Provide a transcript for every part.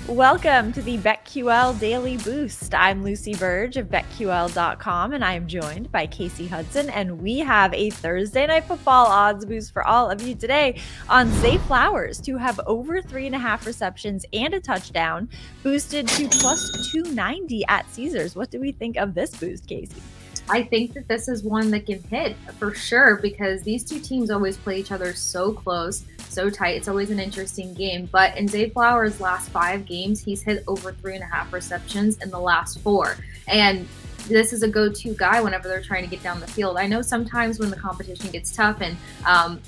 Welcome to the BetQL Daily Boost. I'm Lucy Burge of BetQL.com, and I am joined by Casey Hudson, and we have a Thursday Night Football odds boost for all of you today on Zay Flowers to have over 3.5 receptions and a touchdown, boosted to plus 290 at Caesars. What do we think of this boost, Casey? I think that this is one that can hit for sure because these two teams always play each other so close, so tight. It's always an interesting game. But in Zay Flowers' last 5 games, he's hit over 3.5 receptions in the last 4. And this is a go-to guy whenever they're trying to get down the field. I know sometimes when the competition gets tough and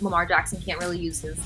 Lamar Jackson can't really use his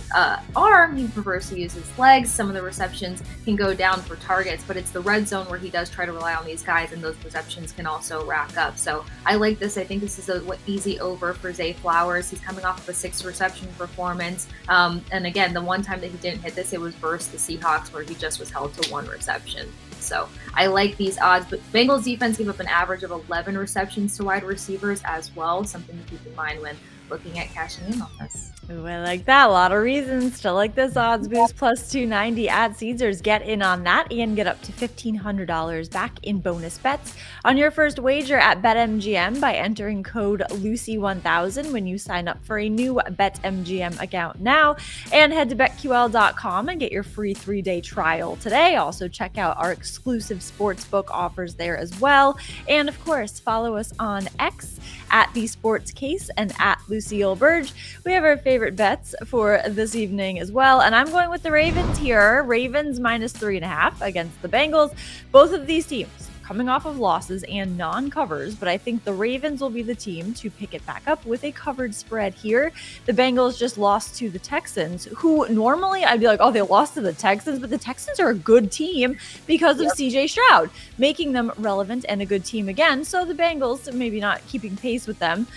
arm, he prefers to use his legs. Some of the receptions can go down for targets, but it's the red zone where he does try to rely on these guys, and those receptions can also rack up. So I like this. I think this is a easy over for Zay Flowers. He's coming off of a 6 reception performance. And again, the one time that he didn't hit this, it was versus the Seahawks where he just was held to 1 reception. So I like these odds, but Bengals defense give up an average of 11 receptions to wide receivers as well. Something to keep in mind when looking at cashing in on this. Ooh, I like that. A lot of reasons to like this odds boost. Plus 290 at Caesars. Get in on that and get up to $1,500 back in bonus bets on your first wager at BetMGM by entering code Lucy1000 when you sign up for a new BetMGM account now. And head to BetQL.com and get your free 3-day trial today. Also, check out our exclusive sportsbook offers there as well. And of course, follow us on X at The Sports Case and at Lucille Burge. We have our favorite bets for this evening as well. And I'm going with the Ravens here. Ravens minus 3.5 against the Bengals. Both of these teams coming off of losses and non-covers, but I think the Ravens will be the team to pick it back up with a covered spread here. The Bengals just lost to the Texans, who normally I'd be like, oh, they lost to the Texans, but the Texans are a good team because of CJ Stroud, making them relevant and a good team again. So the Bengals, maybe not keeping pace with them,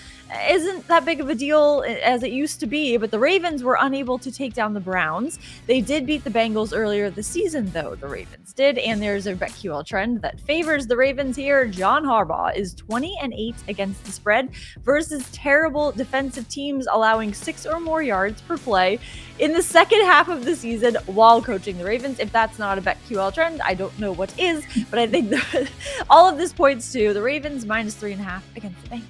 isn't that big of a deal as it used to be, but the Ravens were unable to take down the Browns. They did beat the Bengals earlier this season, though, the Ravens did, and there's a BetQL trend that favors the Ravens here. John Harbaugh is 20-8 against the spread versus terrible defensive teams allowing 6 or more yards per play in the second half of the season while coaching the Ravens. If that's not a BetQL trend, I don't know what is, but I think all of this points to the Ravens minus 3.5 against the Bengals.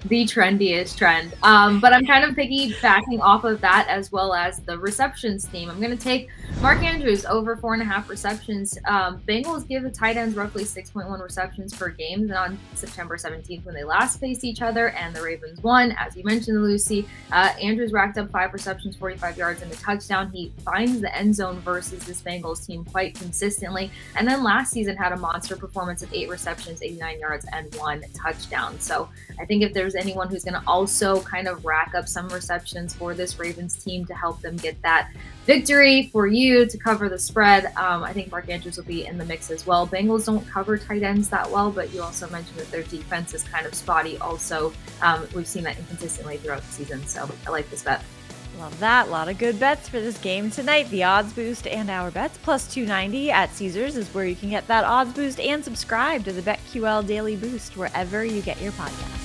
The trendiest trend. But I'm kind of piggybacking off of that as well as the receptions theme. I'm going to take Mark Andrews over 4.5 receptions. Bengals give the tight ends roughly 6.1 receptions per game. And on September 17th, when they last faced each other and the Ravens won, as you mentioned, Lucy, Andrews racked up 5 receptions, 45 yards, and a touchdown. He finds the end zone versus this Bengals team quite consistently. And then last season had a monster performance of 8 receptions, 89 yards, and 1 touchdown. So I think if there's anyone who's going to also kind of rack up some receptions for this Ravens team to help them get that victory for you to cover the spread, I think Mark Andrews will be in the mix as well. Bengals don't cover tight ends that well, but you also mentioned that their defense is kind of spotty also. We've seen that inconsistently throughout the season, so I like this bet. Love that. A lot of good bets for this game tonight. The odds boost and our bets plus 290 at Caesars is where you can get that odds boost and subscribe to the BetQL Daily Boost wherever you get your podcast.